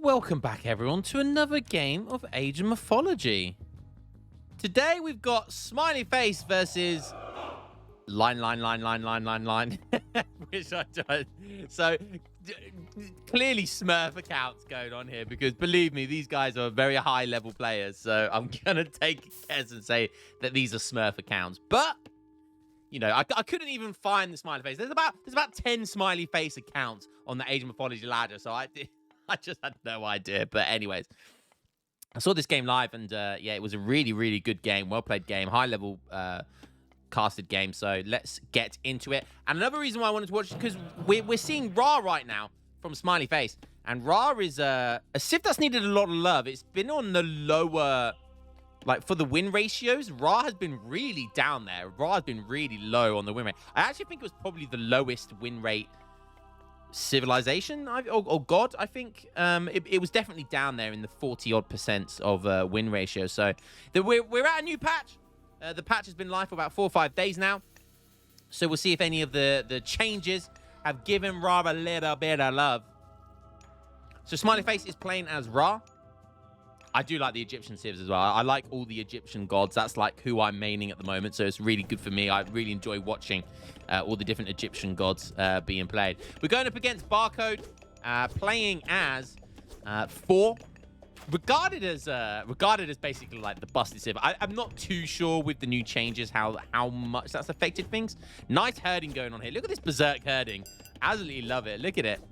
Welcome back, everyone, to another game of Age of Mythology. Today, we've got Smiley Face versus Line. Which I don't. So, clearly Smurf accounts going on here because, believe me, these guys are very high-level players. So, I'm going to take a guess and say that these are Smurf accounts. But, you know, I couldn't even find the Smiley Face. There's about 10 Smiley Face accounts on the Age of Mythology ladder. So, I just had no idea. But anyways, I saw this game live, and yeah, it was a really, really good game. Well-played game. High-level casted game. So let's get into it. And another reason why I wanted to watch is because we're seeing Ra right now from Smiley Face. And Ra is a Civ that's needed a lot of love. It's been on the lower... Like, for the win ratios, Ra has been really down there. Ra has been really low on the win rate. I actually think it was probably the lowest win rate civilization or god. I think it was definitely down there in the 40-odd% of win ratio. So we're at a new patch. The patch has been live for about 4 or 5 days now. So we'll see if any of the changes have given Ra a little bit of love. So Smiley Face is playing as Ra. I do like the Egyptian civs as well. I like all the Egyptian gods. That's like who I'm maining at the moment. So it's really good for me. I really enjoy watching all the different Egyptian gods being played. We're going up against Barcode, playing as 4, regarded as basically like the busted civ. I'm not too sure with the new changes how much that's affected things. Nice herding going on here. Look at this berserk herding. Absolutely love it. Look at it.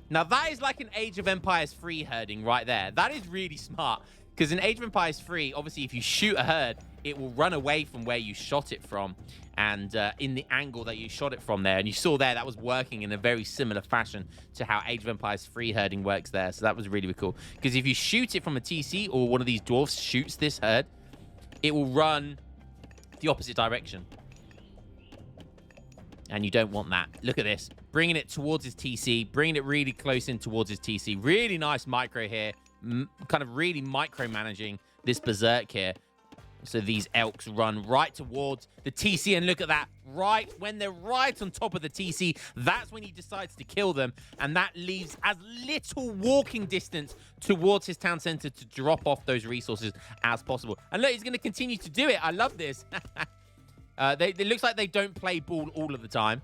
Now, that is like an Age of Empires 3 herding right there. That is really smart. Because in Age of Empires 3, obviously, if you shoot a herd, it will run away from where you shot it from. And in the angle that you shot it from there. And you saw there, that was working in a very similar fashion to how Age of Empires 3 herding works there. So that was really, really cool. Because if you shoot it from a TC or one of these dwarfs shoots this herd, it will run the opposite direction. And you don't want that. Look at this. Bringing it towards his TC. Bringing it really close in towards his TC. Really nice micro here. Kind of really micromanaging this berserk here. So these elks run right towards the TC. And look at that. Right when they're right on top of the TC, that's when he decides to kill them. And that leaves as little walking distance towards his town center to drop off those resources as possible. And look, he's going to continue to do it. I love this. It looks like they don't play ball all of the time.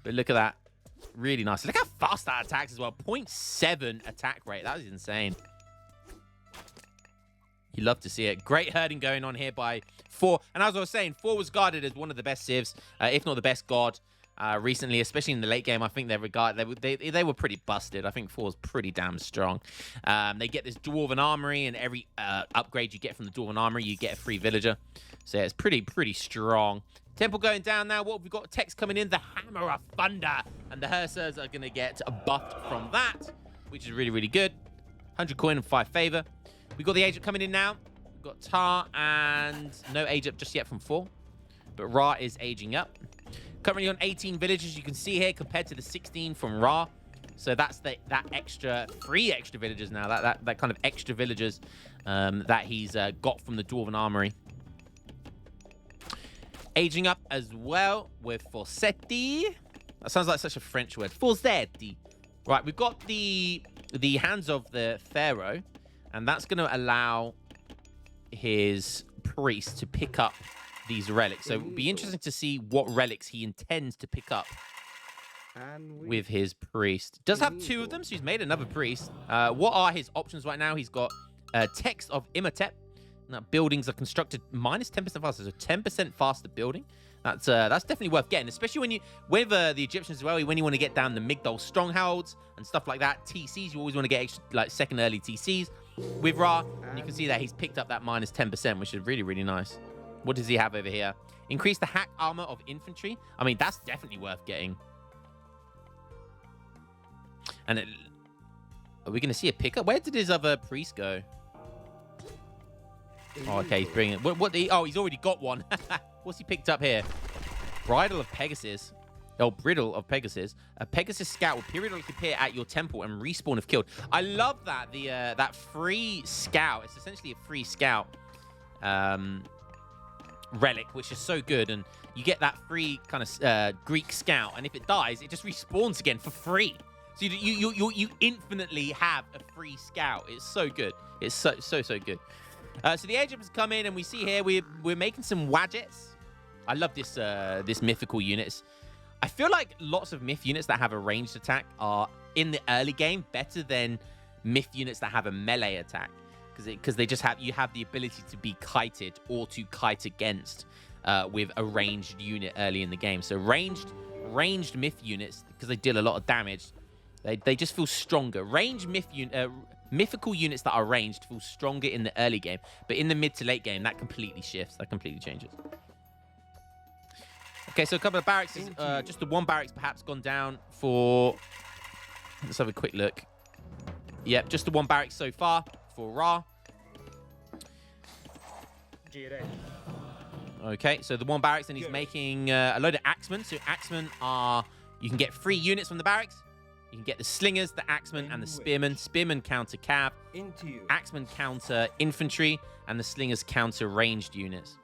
But look at that. Really nice. Look how fast that attacks as well. 0.7 attack rate. That is insane. You love to see it. Great herding going on here by 4. And as I was saying, 4 was guarded as one of the best civs, if not the best god recently, especially in the late game. I think they were pretty busted. I think 4 is pretty damn strong. They get this Dwarven Armory, and every upgrade you get from the Dwarven Armory, you get a free villager. So yeah, it's pretty strong. Temple going down now. What have we got? Text coming in. The Hammer of Thunder. And the Hersers are going to get buffed from that, which is really, really good. 100 coin and 5 favor. We've got the agent coming in now. We've got Tar and no age up just yet from 4. But Ra is aging up. Currently on 18 villages, you can see here, compared to the 16 from Ra. So that's that extra 3 extra villagers now. That kind of extra villagers that he's got from the Dwarven Armory. Aging up as well with Forsetti. That sounds like such a French word. Forsetti. Right, we've got the Hands of the Pharaoh, and that's going to allow his priest to pick up these relics. So it'll be interesting to see what relics he intends to pick up with his priest. Does have 2 of them, so he's made another priest. What are his options right now? He's got Text of Imhotep. Now, buildings are constructed minus 10% faster, so 10% faster building. That's definitely worth getting, especially with the Egyptians as well. When you want to get down the Migdol strongholds and stuff like that, TCs, you always want to get extra, like second early TCs. With Ra, and you can see that he's picked up that minus 10%, which is really, really nice. What does he have over here? Increase the hack armor of infantry. I mean, that's definitely worth getting. And are we going to see a pickup? Where did his other priest go? Oh, okay, he's bringing it. Oh, he's already got one. What's he picked up here? Bridle of Pegasus. Oh, Bridle of Pegasus. A Pegasus scout will periodically appear at your temple and respawn if killed. I love that. That free scout. It's essentially a free scout relic, which is so good. And you get that free kind of Greek scout. And if it dies, it just respawns again for free. So you infinitely have a free scout. It's so good. It's so good. So the agent has come in, and we see here we're making some Wadgets. I love this mythical units. I feel like lots of myth units that have a ranged attack are in the early game better than myth units that have a melee attack, because they just have the ability to be kited or to kite against with a ranged unit early in the game. So ranged myth units, because they deal a lot of damage, they just feel stronger. Mythical units that are ranged feel stronger in the early game, but in the mid to late game, that completely shifts. That completely changes. Okay, so a couple of barracks, just the one barracks perhaps gone down for... Let's have a quick look. Yep, just the one barracks so far for Ra. Okay, so the one barracks, and he's making a load of axemen. So axemen are... You can get 3 units from the barracks. You can get the slingers, the axemen, and the spearmen. Spearmen counter cav. Axemen counter infantry, and the slingers counter ranged units.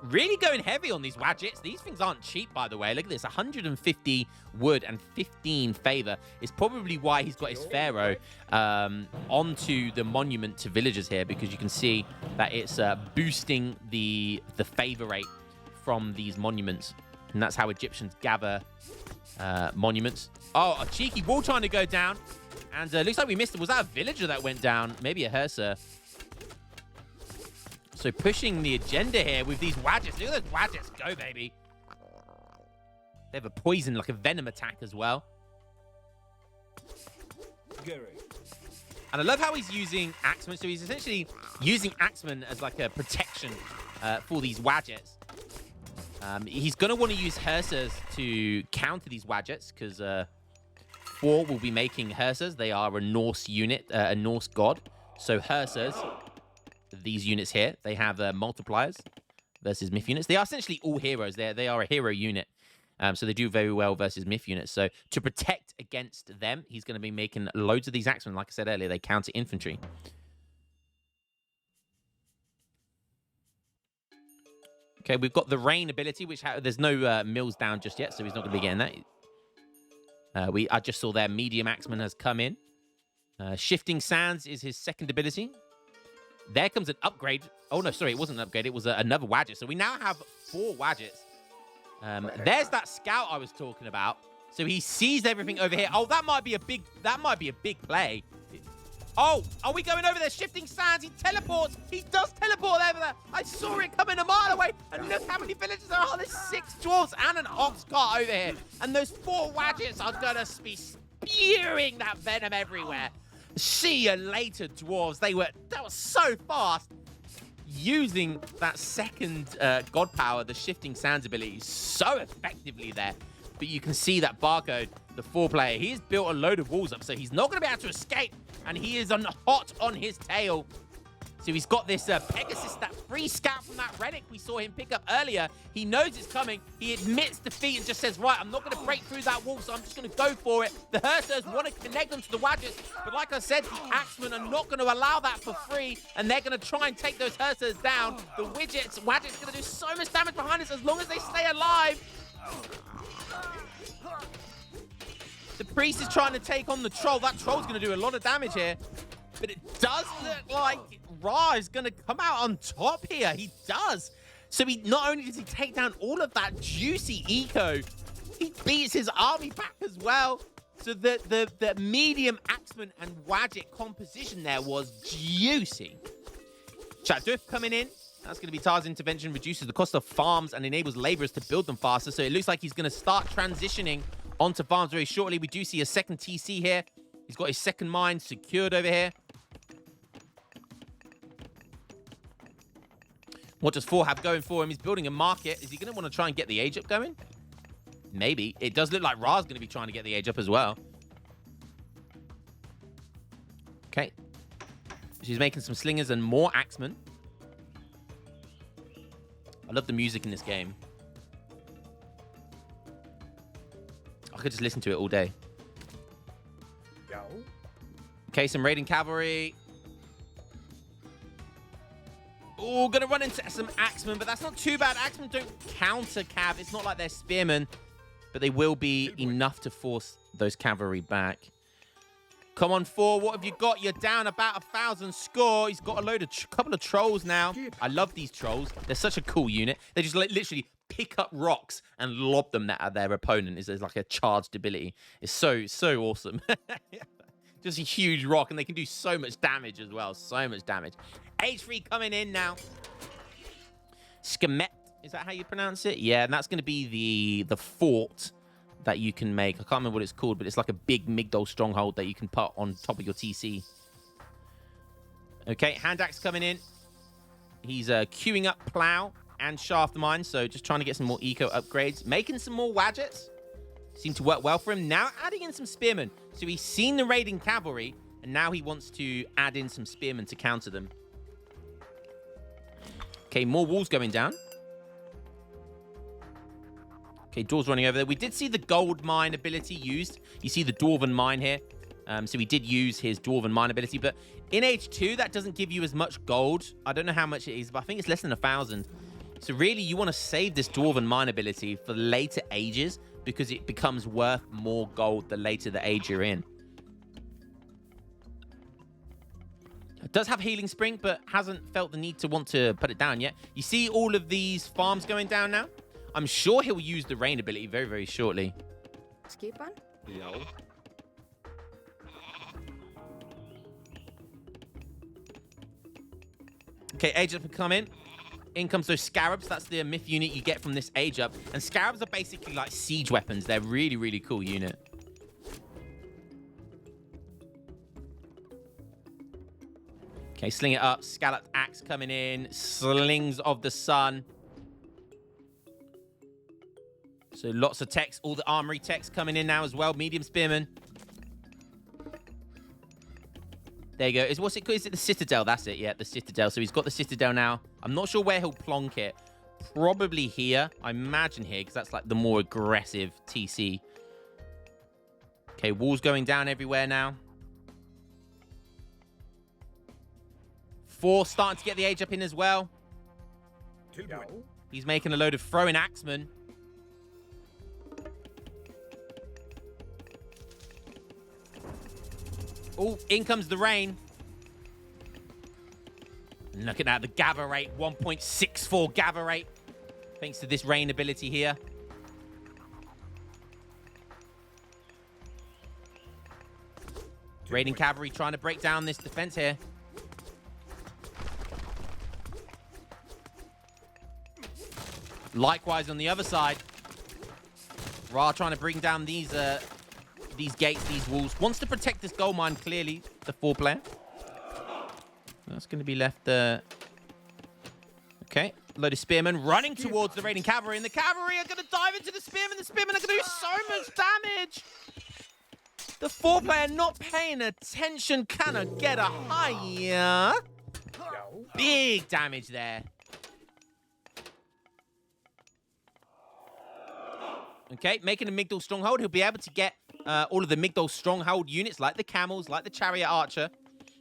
Really going heavy on these Wadgets. These things aren't cheap, by the way. Look at this, 150 wood and 15 favor. It's probably why he's got his pharaoh onto the monument to villagers here, because you can see that it's boosting the favor rate from these monuments, and that's how Egyptians gather monuments. Oh, a cheeky wall trying to go down, and looks like we missed it. Was that a villager that went down? Maybe a Hersa. So pushing the agenda here with these Wadgets. Look at those Wadgets go, baby. They have a poison, like a venom attack as well. And I love how he's using Axemen. So he's essentially using Axemen as like a protection for these Wadgets. He's going to want to use Hersas to counter these Wadgets, because 4 will be making Hersas. They are a Norse unit, a Norse god. So Hersas... These units here, they have multipliers versus myth units. They are essentially all heroes. They are a hero unit. So they do very well versus myth units. So to protect against them, he's going to be making loads of these axemen. Like I said earlier, they counter infantry. Okay, we've got the rain ability, which there's no mills down just yet, so he's not going to be getting that. I just saw their medium axeman has come in. Shifting Sands is his second ability. There comes an upgrade. Oh, no, sorry, it wasn't an upgrade. It was another Wadget. So we now have 4 Wadgets. There's that scout I was talking about. So he sees everything over here. Oh, that might be a big play. Oh, are we going over there? Shifting Sands. He teleports. He does teleport over there. I saw it coming a mile away. And look how many villages there are. There's 6 dwarves and an ox cart over here. And those 4 Wadgets are going to be spewing that venom everywhere. See you later, dwarves. That was so fast. Using that second god power, the Shifting Sands ability, so effectively there. But you can see that Barcode, the 4-player, he's built a load of walls up, so he's not going to be able to escape. And he is hot on his tail. So he's got this Pegasus, that free scout from that relic we saw him pick up earlier. He knows it's coming. He admits defeat and just says, right, I'm not going to break through that wall, so I'm just going to go for it. The Hersers want to connect them to the Wadgets, but like I said, the Axemen are not going to allow that for free, and they're going to try and take those Hersers down. The Wadgets are going to do so much damage behind us as long as they stay alive. The priest is trying to take on the troll. That troll's going to do a lot of damage here, but it does look like Ra is going to come out on top here. He does. So not only does he take down all of that juicy eco, he beats his army back as well. So the medium Axeman and Wadget composition there was juicy. Chatduf coming in. That's going to be Tar's intervention, reduces the cost of farms and enables laborers to build them faster. So it looks like he's going to start transitioning onto farms very shortly. We do see a second TC here. He's got his second mine secured over here. What does 4 have going for him? He's building a market. Is he going to want to try and get the age up going? Maybe. It does look like Ra's going to be trying to get the age up as well. Okay. She's making some slingers and more axemen. I love the music in this game. I could just listen to it all day. Okay, some raiding cavalry. Oh, gonna run into some axemen, but that's not too bad. Axemen don't counter cav. It's not like they're spearmen, but they will be enough to force those cavalry back. Come on, 4. What have you got? You're down about 1,000 score. He's got a couple of trolls now. I love these trolls. They're such a cool unit. They just literally pick up rocks and lob them at their opponent. It's like a charged ability. It's so awesome. Just a huge rock, and they can do so much damage as well. So much damage. H3 coming in now. Schemet. Is that how you pronounce it? Yeah, and that's going to be the fort that you can make. I can't remember what it's called, but it's like a big Migdol stronghold that you can put on top of your TC. Okay, hand axe coming in. He's queuing up plow and shaft mine, so just trying to get some more eco upgrades. Making some more wadgets. Seem to work well for him. Now adding in some spearmen. So he's seen the raiding cavalry, and now he wants to add in some spearmen to counter them. Okay, more walls going down. Okay, doors running over there. We did see the gold mine ability used. You see the Dwarven mine here. So he did use his Dwarven mine ability. But in Age 2, that doesn't give you as much gold. I don't know how much it is, but I think it's less than 1,000. So really, you want to save this Dwarven mine ability for later ages because it becomes worth more gold the later the age you're in. It does have Healing Spring, but hasn't felt the need to want to put it down yet. You see all of these farms going down now? I'm sure he'll use the rain ability very, very shortly. Skip on? No. Okay, age up and come in. In comes those scarabs. That's the myth unit you get from this age up. And scarabs are basically like siege weapons. They're really, really cool unit. Okay, sling it up. Scalloped axe coming in. Slings of the sun. So lots of techs, all the armory techs coming in now as well. Medium spearmen. There you go. What's it called? Is it the Citadel? That's it. Yeah, the Citadel. So he's got the Citadel now. I'm not sure where he'll plonk it. Probably here. I imagine here, because that's like the more aggressive TC. Okay, walls going down everywhere now. 4 starting to get the age up in as well. He's making a load of throwing axemen. Oh, in comes the rain. Looking at the gather rate, 1.64 gather rate. Thanks to this rain ability here. Raiding cavalry trying to break down this defense here. Likewise on the other side. Ra trying to bring down these gates, these walls. Wants to protect this gold mine, clearly, the 4-player. That's going to be left there. Okay, load of spearmen running towards the raiding cavalry, and the cavalry are going to dive into the spearmen. The spearmen are going to do so much damage. The 4-player not paying attention. Can I get a higher? Big damage there. Okay, making a Migdol stronghold. He'll be able to get all of the Migdol stronghold units, like the camels, like the chariot archer.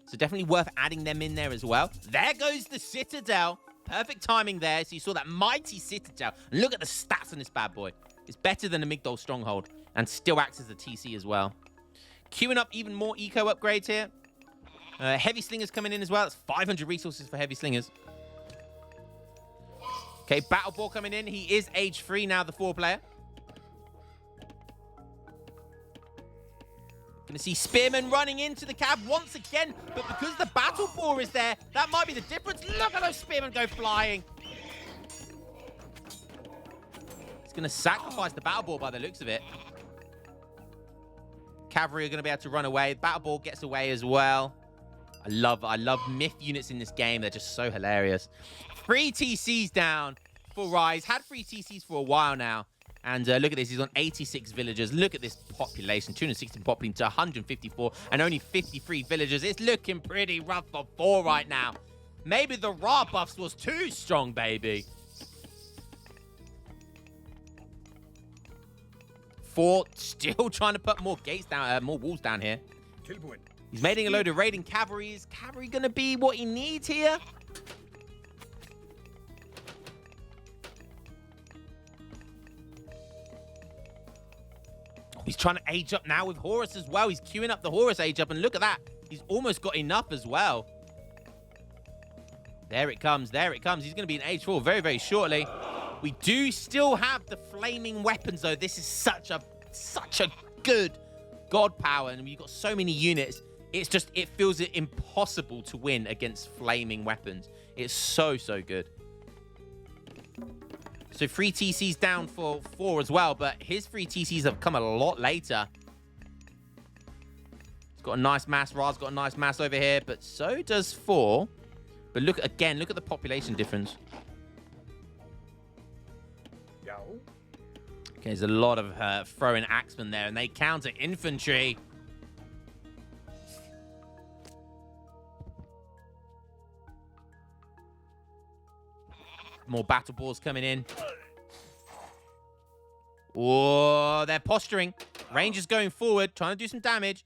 So definitely worth adding them in there as well. There goes the Citadel. Perfect timing there. So you saw that mighty Citadel. And look at the stats on this bad boy. It's better than a Migdol stronghold and still acts as a TC as well. Queuing up even more eco upgrades here. Heavy slingers coming in as well. That's 500 resources for heavy slingers. Okay, battle ball coming in. He is age 3 now, the 4-player. Gonna see spearmen running into the cab once again, but because the battle boar is there, that might be the difference. Look at those spearmen go flying. He's gonna sacrifice the battle boar by the looks of it. Cavalry are gonna be able to run away. The battle boar gets away as well. I love myth units in this game. They're just so hilarious. 3 TCs down for Rise. Had 3 TCs for a while now. And look at this, he's on 86 villagers. Look at this population, 216 populating to 154 and only 53 villagers. It's looking pretty rough for 4 right now. Maybe the Ra buffs was too strong, baby. 4 still trying to put more gates down, more walls down here. He's making a load of raiding cavalry. Is cavalry going to be what he needs here? He's trying to age up now with Horus as well. He's queuing up the Horus age up, and look at that. He's almost got enough as well. There it comes. There it comes. He's going to be in age 4 very, very shortly. We do still have the flaming weapons, though. This is such a good god power, and we've got so many units. It's just, it feels impossible to win against flaming weapons. It's so good. So 3 TCs down for 4 as well, but his 3 TCs have come a lot later. He's got a nice mass. Ra's got a nice mass over here, but so does 4. But look at the population difference. Okay, there's a lot of throwing axemen there, and they counter infantry. More battle balls coming in. Oh, they're posturing. Rangers going forward, trying to do some damage.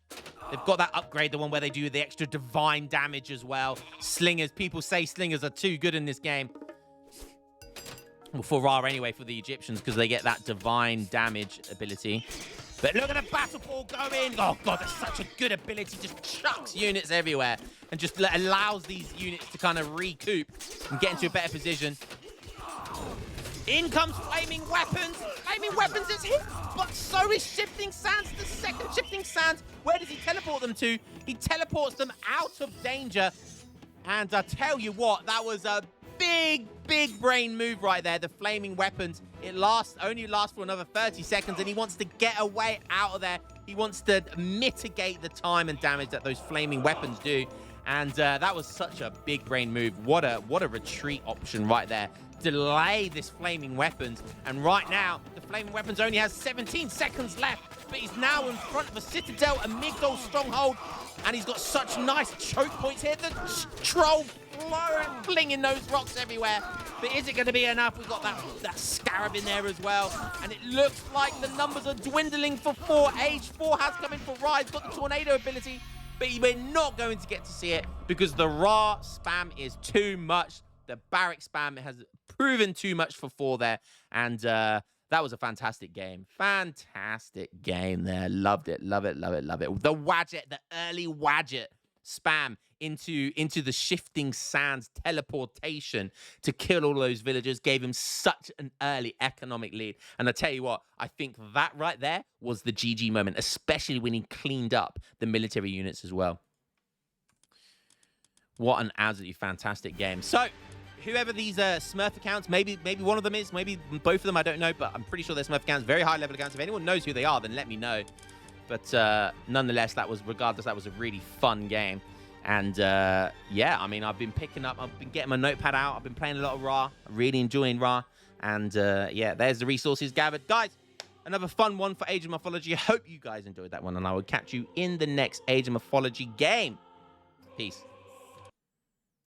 They've got that upgrade, the one where they do the extra divine damage as well. Slingers, people say slingers are too good in this game. Well, for Ra anyway, for the Egyptians, because they get that divine damage ability. But look at the battle ball going. Oh, God, that's such a good ability. Just chucks units everywhere and just allows these units to kind of recoup and get into a better position. In comes Flaming Weapons. Flaming Weapons is hit, but so is Shifting Sands. The second Shifting Sands. Where does he teleport them to? He teleports them out of danger. And I tell you what, that was a big brain move right there. The Flaming Weapons. It only lasts for another 30 seconds, and he wants to get away out of there. He wants to mitigate the time and damage that those Flaming Weapons do. And that was such a big brain move. What a retreat option right there. Delay this Flaming Weapons, and right now the Flaming Weapons only has 17 seconds left, but he's now in front of a Citadel, a Migdol stronghold, and he's got such nice choke points here. The troll flinging those rocks everywhere, but is it going to be enough? We've got that Scarab in there as well, and it looks like the numbers are dwindling for 4. Age 4 has come in for Ra. He's got the tornado ability, but we're not going to get to see it because the Ra spam is too much. The barrack spam has proven too much for 4 there. And that was a fantastic game. Fantastic game there. Loved it. Love it. Love it. Love it. The Wadjet, the early Wadjet spam into the Shifting Sands teleportation to kill all those villagers gave him such an early economic lead. And I tell you what, I think that right there was the GG moment, especially when he cleaned up the military units as well. What an absolutely fantastic game. So, whoever these Smurf accounts, maybe one of them is, maybe both of them, I don't know, but I'm pretty sure they're Smurf accounts, very high level accounts. If anyone knows who they are, then let me know. But nonetheless, regardless, that was a really fun game. And yeah, I mean, I've been getting my notepad out. I've been playing a lot of Ra. I'm really enjoying Ra. And yeah, there's the resources gathered. Guys, another fun one for Age of Mythology. I hope you guys enjoyed that one, and I will catch you in the next Age of Mythology game. Peace.